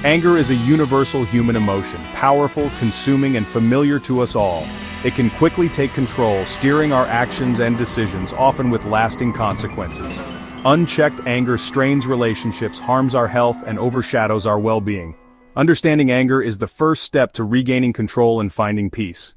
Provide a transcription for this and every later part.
Anger is a universal human emotion, powerful, consuming, and familiar to us all. It can quickly take control, steering our actions and decisions, often with lasting consequences. Unchecked anger strains relationships, harms our health, and overshadows our well-being. Understanding anger is the first step to regaining control and finding peace.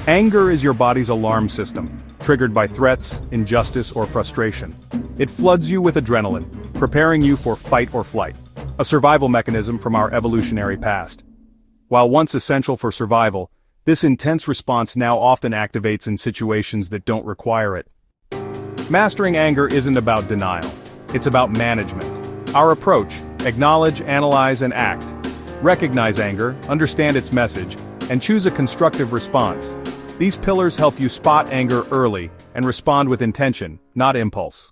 Anger is your body's alarm system, triggered by threats, injustice, or frustration. It floods you with adrenaline, preparing you for fight or flight, a survival mechanism from our evolutionary past. While once essential for survival, this intense response now often activates in situations that don't require it. Mastering anger isn't about denial. It's about management. Our approach: acknowledge, analyze, and act. Recognize anger, understand its message, and choose a constructive response. These pillars help you spot anger early and respond with intention, not impulse.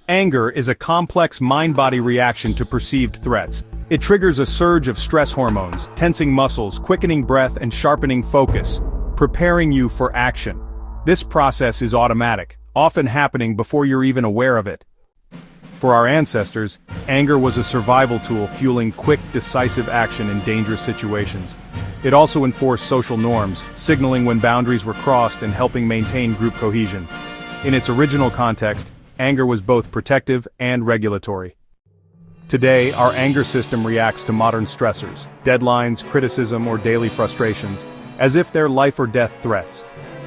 Anger is a complex mind-body reaction to perceived threats. It triggers a surge of stress hormones, tensing muscles, quickening breath, and sharpening focus, preparing you for action. This process is automatic, often happening before you're even aware of it. For our ancestors, anger was a survival tool fueling quick, decisive action in dangerous situations. It also enforced social norms, signaling when boundaries were crossed and helping maintain group cohesion. In its original context, anger was both protective and regulatory. Today, our anger system reacts to modern stressors, deadlines, criticism, or daily frustrations, as if they're life or death threats.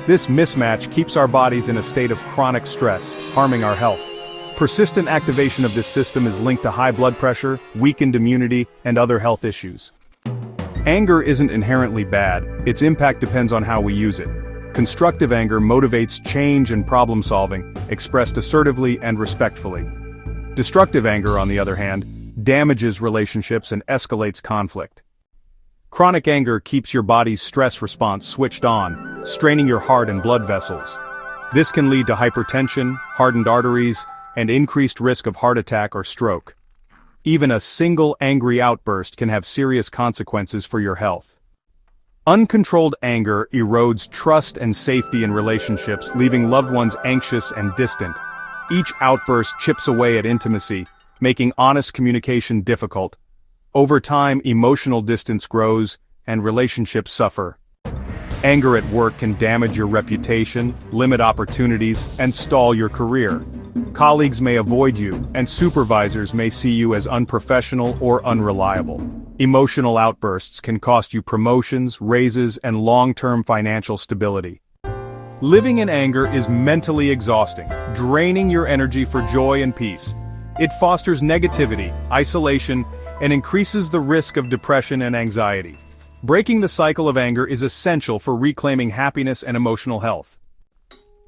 This mismatch keeps our bodies in a state of chronic stress, harming our health. Persistent activation of this system is linked to high blood pressure, weakened immunity, and other health issues. Anger isn't inherently bad, its impact depends on how we use it. Constructive anger motivates change and problem-solving, expressed assertively and respectfully. Destructive anger, on the other hand, damages relationships and escalates conflict. Chronic anger keeps your body's stress response switched on, straining your heart and blood vessels. This can lead to hypertension, hardened arteries, and increased risk of heart attack or stroke. Even a single angry outburst can have serious consequences for your health. Uncontrolled anger erodes trust and safety in relationships, leaving loved ones anxious and distant. Each outburst chips away at intimacy, making honest communication difficult. Over time, emotional distance grows, and relationships suffer. Anger at work can damage your reputation, limit opportunities, and stall your career. Colleagues may avoid you, and supervisors may see you as unprofessional or unreliable. Emotional outbursts can cost you promotions, raises, and long-term financial stability. Living in anger is mentally exhausting, draining your energy for joy and peace. It fosters negativity, isolation, and increases the risk of depression and anxiety. Breaking the cycle of anger is essential for reclaiming happiness and emotional health.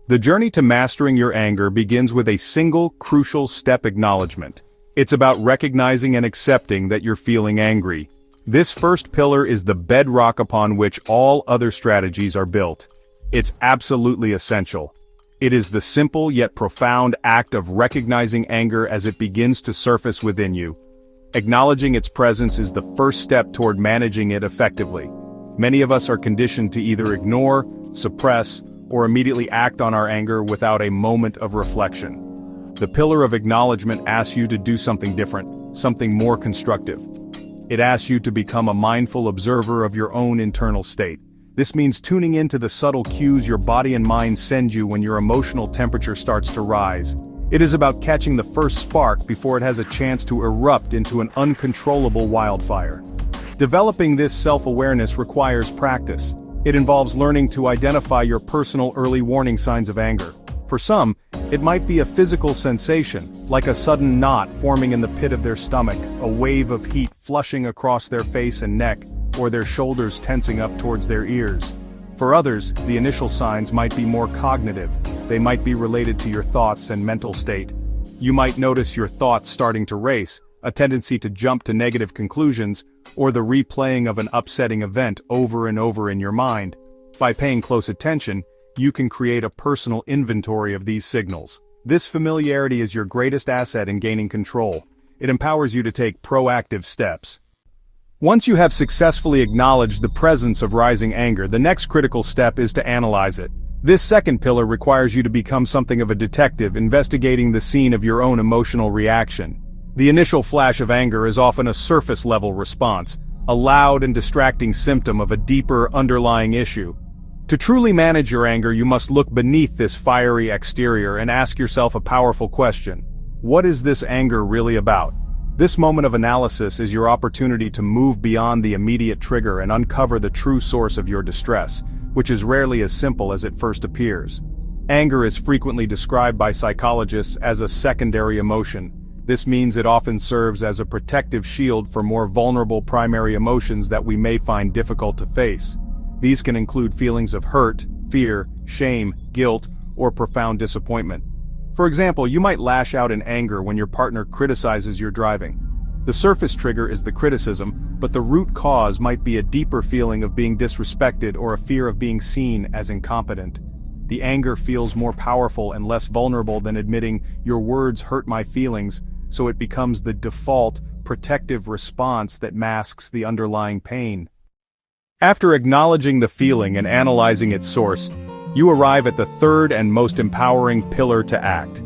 The journey to mastering your anger begins with a single, crucial step: acknowledgement. It's about recognizing and accepting that you're feeling angry. This first pillar is the bedrock upon which all other strategies are built. It's absolutely essential. It is the simple yet profound act of recognizing anger as it begins to surface within you. Acknowledging its presence is the first step toward managing it effectively. Many of us are conditioned to either ignore, suppress, or immediately act on our anger without a moment of reflection. The pillar of acknowledgement asks you to do something different, something more constructive. It asks you to become a mindful observer of your own internal state. This means tuning into the subtle cues your body and mind send you when your emotional temperature starts to rise. It is about catching the first spark before it has a chance to erupt into an uncontrollable wildfire. Developing this self-awareness requires practice. It involves learning to identify your personal early warning signs of anger. For some, it might be a physical sensation, like a sudden knot forming in the pit of their stomach, a wave of heat flushing across their face and neck, or their shoulders tensing up towards their ears. For others, the initial signs might be more cognitive. They might be related to your thoughts and mental state. You might notice your thoughts starting to race, a tendency to jump to negative conclusions, or the replaying of an upsetting event over and over in your mind. By paying close attention, you can create a personal inventory of these signals. This familiarity is your greatest asset in gaining control. It empowers you to take proactive steps. Once you have successfully acknowledged the presence of rising anger, the next critical step is to analyze it. This second pillar requires you to become something of a detective, investigating the scene of your own emotional reaction. The initial flash of anger is often a surface-level response, a loud and distracting symptom of a deeper underlying issue. To truly manage your anger, you must look beneath this fiery exterior and ask yourself a powerful question. What is this anger really about? This moment of analysis is your opportunity to move beyond the immediate trigger and uncover the true source of your distress, which is rarely as simple as it first appears. Anger is frequently described by psychologists as a secondary emotion. This means it often serves as a protective shield for more vulnerable primary emotions that we may find difficult to face. These can include feelings of hurt, fear, shame, guilt, or profound disappointment. For example, you might lash out in anger when your partner criticizes your driving. The surface trigger is the criticism, but the root cause might be a deeper feeling of being disrespected or a fear of being seen as incompetent. The anger feels more powerful and less vulnerable than admitting, "Your words hurt my feelings," so it becomes the default, protective response that masks the underlying pain. After acknowledging the feeling and analyzing its source, you arrive at the third and most empowering pillar to act.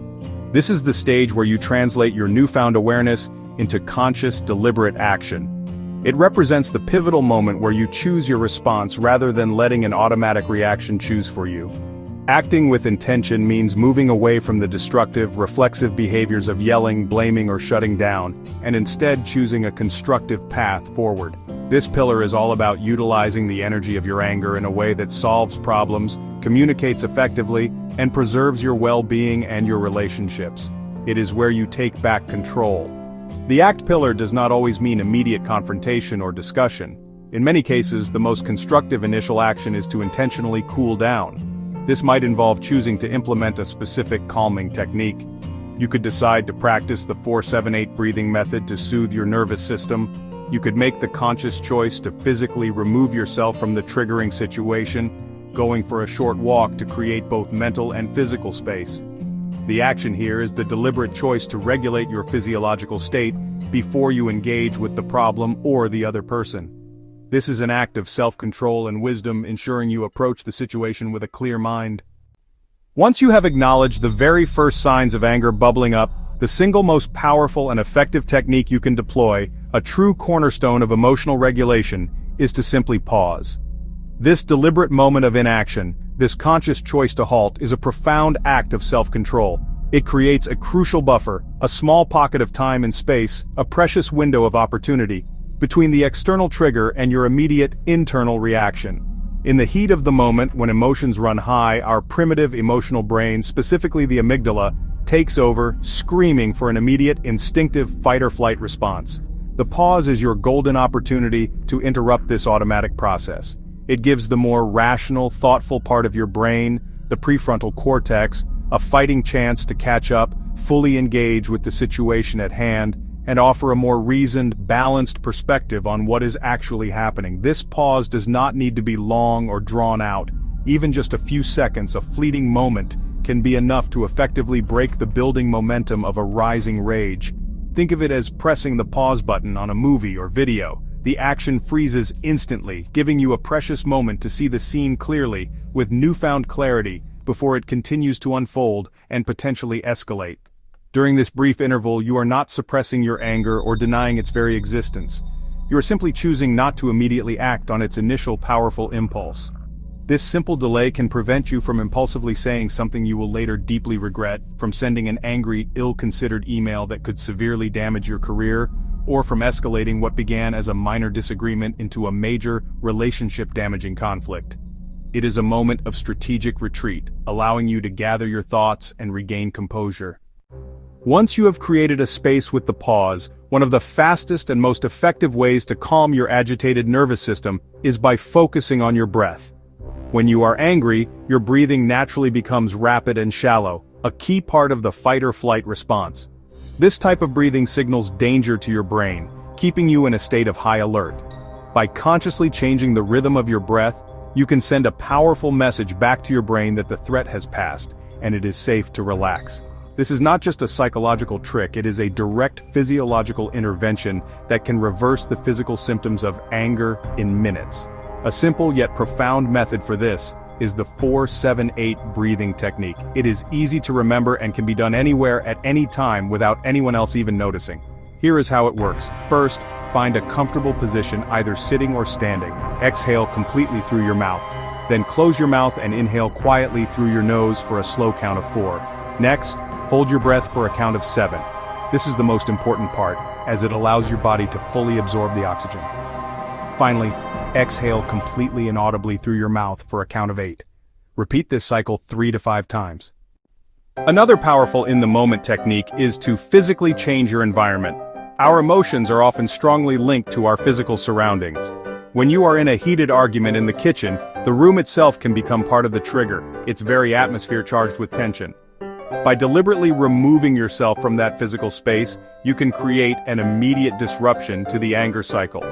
This is the stage where you translate your newfound awareness into conscious, deliberate action. It represents the pivotal moment where you choose your response rather than letting an automatic reaction choose for you. Acting with intention means moving away from the destructive, reflexive behaviors of yelling, blaming, or shutting down, and instead choosing a constructive path forward. This pillar is all about utilizing the energy of your anger in a way that solves problems, communicates effectively, and preserves your well-being and your relationships. It is where you take back control. The act pillar does not always mean immediate confrontation or discussion. In many cases, the most constructive initial action is to intentionally cool down. This might involve choosing to implement a specific calming technique. You could decide to practice the 4-7-8 breathing method to soothe your nervous system. You could make the conscious choice to physically remove yourself from the triggering situation, going for a short walk to create both mental and physical space. The action here is the deliberate choice to regulate your physiological state before you engage with the problem or the other person. This is an act of self-control and wisdom, ensuring you approach the situation with a clear mind. Once you have acknowledged the very first signs of anger bubbling up, the single most powerful and effective technique you can deploy, a true cornerstone of emotional regulation, is to simply pause. This deliberate moment of inaction, this conscious choice to halt, is a profound act of self-control. It creates a crucial buffer, a small pocket of time and space, a precious window of opportunity, between the external trigger and your immediate internal reaction. In the heat of the moment, when emotions run high, our primitive emotional brain, specifically the amygdala, takes over, screaming for an immediate, instinctive fight-or-flight response. The pause is your golden opportunity to interrupt this automatic process. It gives the more rational, thoughtful part of your brain, the prefrontal cortex, a fighting chance to catch up, fully engage with the situation at hand, and offer a more reasoned, balanced perspective on what is actually happening. This pause does not need to be long or drawn out. Even just a few seconds, a fleeting moment, can be enough to effectively break the building momentum of a rising rage. Think of it as pressing the pause button on a movie or video. The action freezes instantly, giving you a precious moment to see the scene clearly, with newfound clarity, before it continues to unfold and potentially escalate. During this brief interval, you are not suppressing your anger or denying its very existence. You are simply choosing not to immediately act on its initial powerful impulse. This simple delay can prevent you from impulsively saying something you will later deeply regret, from sending an angry, ill-considered email that could severely damage your career, or from escalating what began as a minor disagreement into a major, relationship-damaging conflict. It is a moment of strategic retreat, allowing you to gather your thoughts and regain composure. Once you have created a space with the pause, one of the fastest and most effective ways to calm your agitated nervous system is by focusing on your breath. When you are angry, your breathing naturally becomes rapid and shallow, a key part of the fight-or-flight response. This type of breathing signals danger to your brain, keeping you in a state of high alert. By consciously changing the rhythm of your breath, you can send a powerful message back to your brain that the threat has passed, and it is safe to relax. This is not just a psychological trick, it is a direct physiological intervention that can reverse the physical symptoms of anger in minutes. A simple yet profound method for this is the 4-7-8 breathing technique. It is easy to remember and can be done anywhere at any time without anyone else even noticing. Here is how it works. First, find a comfortable position, either sitting or standing. Exhale completely through your mouth. Then close your mouth and inhale quietly through your nose for a slow count of 4. Next, hold your breath for a count of 7. This is the most important part, as it allows your body to fully absorb the oxygen. Finally, exhale completely and audibly through your mouth for a count of 8. Repeat this cycle 3 to 5 times. Another powerful in-the-moment technique is to physically change your environment. Our emotions are often strongly linked to our physical surroundings. When you are in a heated argument in the kitchen, the room itself can become part of the trigger, its very atmosphere charged with tension. By deliberately removing yourself from that physical space, you can create an immediate disruption to the anger cycle.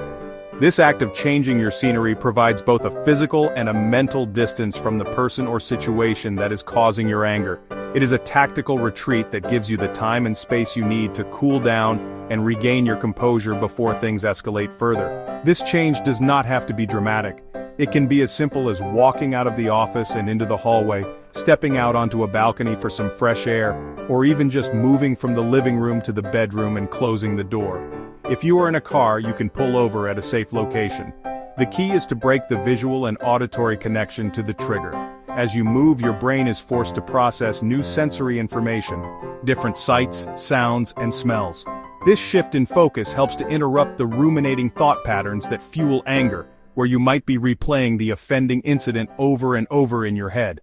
This act of changing your scenery provides both a physical and a mental distance from the person or situation that is causing your anger. It is a tactical retreat that gives you the time and space you need to cool down and regain your composure before things escalate further. This change does not have to be dramatic. It can be as simple as walking out of the office and into the hallway, stepping out onto a balcony for some fresh air, or even just moving from the living room to the bedroom and closing the door. If you are in a car, you can pull over at a safe location. The key is to break the visual and auditory connection to the trigger. As you move, your brain is forced to process new sensory information, different sights, sounds, and smells. This shift in focus helps to interrupt the ruminating thought patterns that fuel anger, where you might be replaying the offending incident over and over in your head.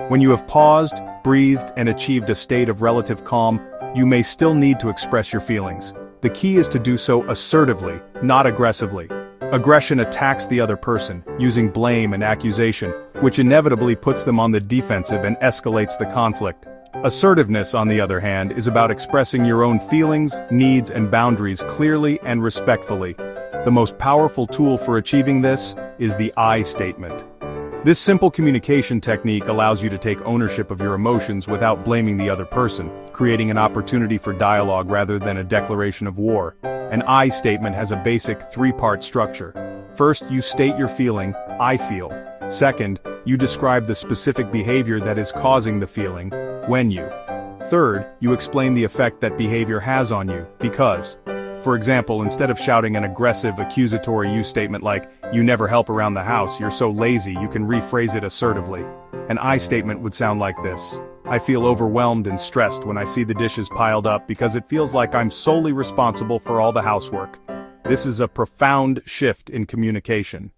When you have paused, breathed, and achieved a state of relative calm, you may still need to express your feelings. The key is to do so assertively, not aggressively. Aggression attacks the other person, using blame and accusation, which inevitably puts them on the defensive and escalates the conflict. Assertiveness, on the other hand, is about expressing your own feelings, needs, and boundaries clearly and respectfully. The most powerful tool for achieving this is the I statement. This simple communication technique allows you to take ownership of your emotions without blaming the other person, creating an opportunity for dialogue rather than a declaration of war. An I statement has a basic 3-part structure. First, you state your feeling, I feel. Second, you describe the specific behavior that is causing the feeling, when you. Third, you explain the effect that behavior has on you, because. For example, instead of shouting an aggressive, accusatory you statement like, "You never help around the house, you're so lazy," you can rephrase it assertively. An I statement would sound like this: "I feel overwhelmed and stressed when I see the dishes piled up because it feels like I'm solely responsible for all the housework." This is a profound shift in communication.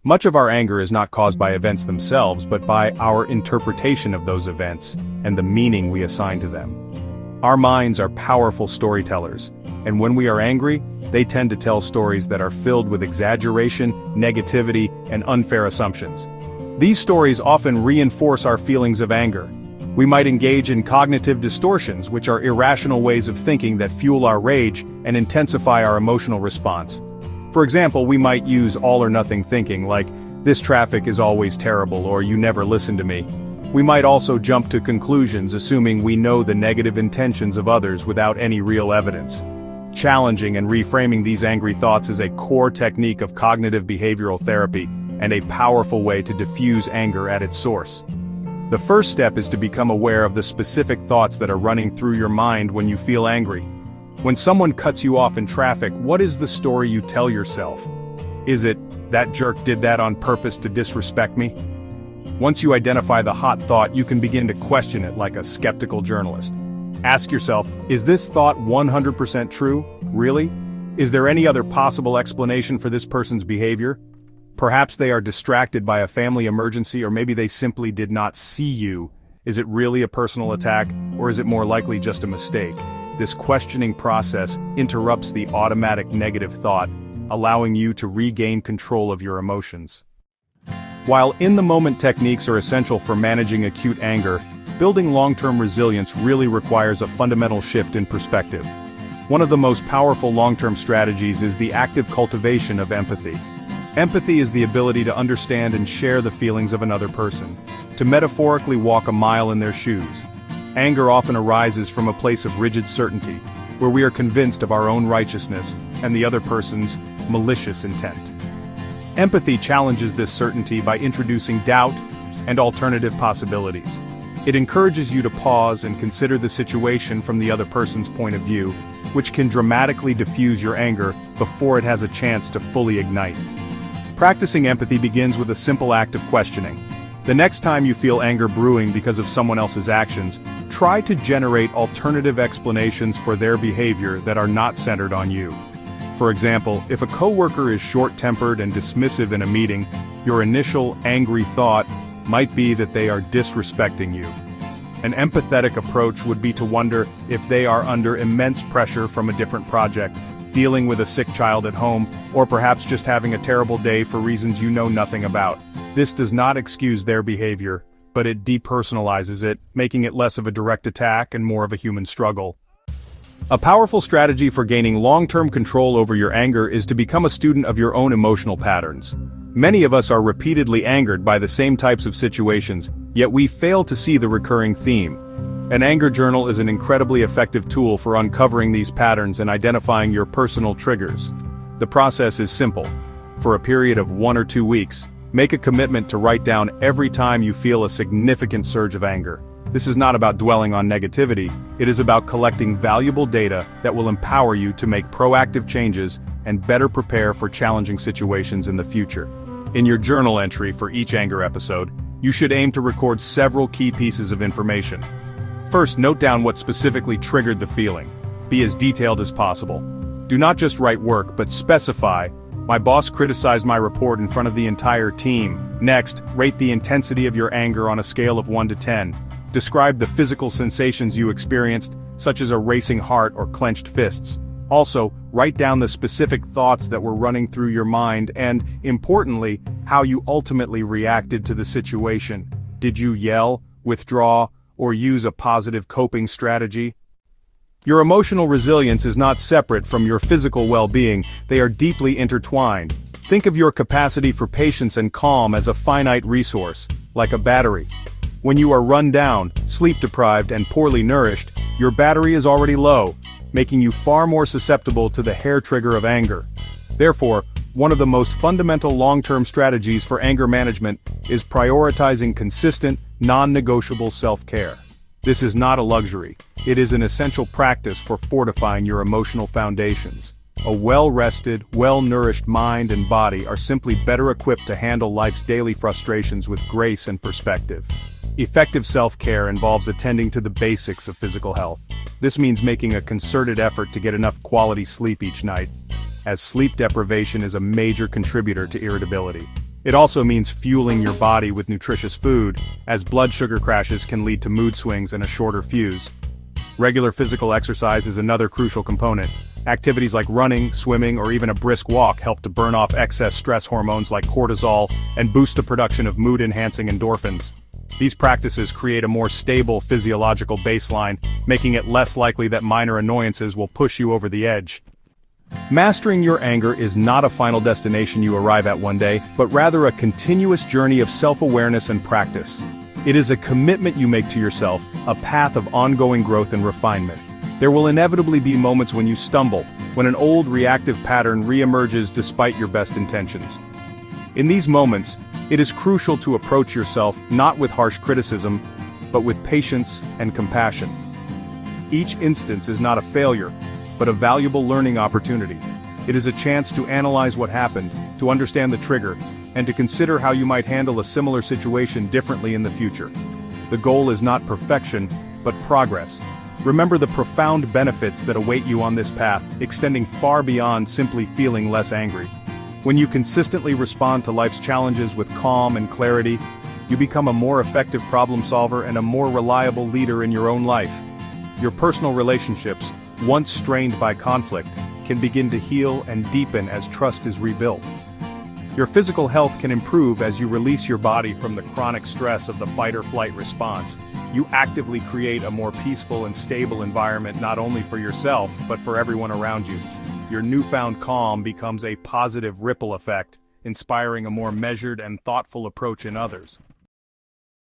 Much of our anger is not caused by events themselves, but by our interpretation of those events and the meaning we assign to them. Our minds are powerful storytellers, and when we are angry, they tend to tell stories that are filled with exaggeration, negativity, and unfair assumptions. These stories often reinforce our feelings of anger. We might engage in cognitive distortions, which are irrational ways of thinking that fuel our rage and intensify our emotional response. For example, we might use all-or-nothing thinking, like, "This traffic is always terrible," or "You never listen to me." We might also jump to conclusions assuming we know the negative intentions of others without any real evidence. Challenging and reframing these angry thoughts is a core technique of cognitive behavioral therapy and a powerful way to diffuse anger at its source. The first step is to become aware of the specific thoughts that are running through your mind when you feel angry. When someone cuts you off in traffic, what is the story you tell yourself? Is it, "That jerk did that on purpose to disrespect me"? Once you identify the hot thought, you can begin to question it like a skeptical journalist. Ask yourself, is this thought 100% true? Really? Is there any other possible explanation for this person's behavior? Perhaps they are distracted by a family emergency, or maybe they simply did not see you. Is it really a personal attack, or is it more likely just a mistake? This questioning process interrupts the automatic negative thought, allowing you to regain control of your emotions. While in-the-moment techniques are essential for managing acute anger, building long-term resilience really requires a fundamental shift in perspective. One of the most powerful long-term strategies is the active cultivation of empathy. Empathy is the ability to understand and share the feelings of another person, to metaphorically walk a mile in their shoes. Anger often arises from a place of rigid certainty, where we are convinced of our own righteousness and the other person's malicious intent. Empathy challenges this certainty by introducing doubt and alternative possibilities. It encourages you to pause and consider the situation from the other person's point of view, which can dramatically diffuse your anger before it has a chance to fully ignite. Practicing empathy begins with a simple act of questioning. The next time you feel anger brewing because of someone else's actions, try to generate alternative explanations for their behavior that are not centered on you. For example, if a coworker is short-tempered and dismissive in a meeting, your initial angry thought might be that they are disrespecting you. An empathetic approach would be to wonder if they are under immense pressure from a different project, dealing with a sick child at home, or perhaps just having a terrible day for reasons you know nothing about. This does not excuse their behavior, but it depersonalizes it, making it less of a direct attack and more of a human struggle. A powerful strategy for gaining long-term control over your anger is to become a student of your own emotional patterns. Many of us are repeatedly angered by the same types of situations, yet we fail to see the recurring theme. An anger journal is an incredibly effective tool for uncovering these patterns and identifying your personal triggers. The process is simple. For a period of 1 or 2 weeks, make a commitment to write down every time you feel a significant surge of anger. This is not about dwelling on negativity, it is about collecting valuable data that will empower you to make proactive changes and better prepare for challenging situations in the future. In your journal entry for each anger episode, you should aim to record several key pieces of information. First, note down what specifically triggered the feeling. Be as detailed as possible. Do not just write work, but specify, "My boss criticized my report in front of the entire team." Next, rate the intensity of your anger on a scale of 1 to 10. Describe the physical sensations you experienced, such as a racing heart or clenched fists. Also, write down the specific thoughts that were running through your mind and, importantly, how you ultimately reacted to the situation. Did you yell, withdraw, or use a positive coping strategy? Your emotional resilience is not separate from your physical well-being, they are deeply intertwined. Think of your capacity for patience and calm as a finite resource, like a battery. When you are run down, sleep-deprived, and poorly nourished, your battery is already low, making you far more susceptible to the hair trigger of anger. Therefore, one of the most fundamental long-term strategies for anger management is prioritizing consistent, non-negotiable self-care. This is not a luxury, it is an essential practice for fortifying your emotional foundations. A well-rested, well-nourished mind and body are simply better equipped to handle life's daily frustrations with grace and perspective. Effective self-care involves attending to the basics of physical health. This means making a concerted effort to get enough quality sleep each night, as sleep deprivation is a major contributor to irritability. It also means fueling your body with nutritious food, as blood sugar crashes can lead to mood swings and a shorter fuse. Regular physical exercise is another crucial component. Activities like running, swimming, or even a brisk walk help to burn off excess stress hormones like cortisol and boost the production of mood-enhancing endorphins. These practices create a more stable physiological baseline, making it less likely that minor annoyances will push you over the edge. Mastering your anger is not a final destination you arrive at one day, but rather a continuous journey of self-awareness and practice. It is a commitment you make to yourself, a path of ongoing growth and refinement. There will inevitably be moments when you stumble, when an old reactive pattern re-emerges despite your best intentions. In these moments, it is crucial to approach yourself not with harsh criticism, but with patience and compassion. Each instance is not a failure, but a valuable learning opportunity. It is a chance to analyze what happened, to understand the trigger, and to consider how you might handle a similar situation differently in the future. The goal is not perfection, but progress. Remember the profound benefits that await you on this path, extending far beyond simply feeling less angry. When you consistently respond to life's challenges with calm and clarity, you become a more effective problem solver and a more reliable leader in your own life. Your personal relationships, once strained by conflict, can begin to heal and deepen as trust is rebuilt. Your physical health can improve as you release your body from the chronic stress of the fight-or-flight response. You actively create a more peaceful and stable environment not only for yourself, but for everyone around you. Your newfound calm becomes a positive ripple effect, inspiring a more measured and thoughtful approach in others.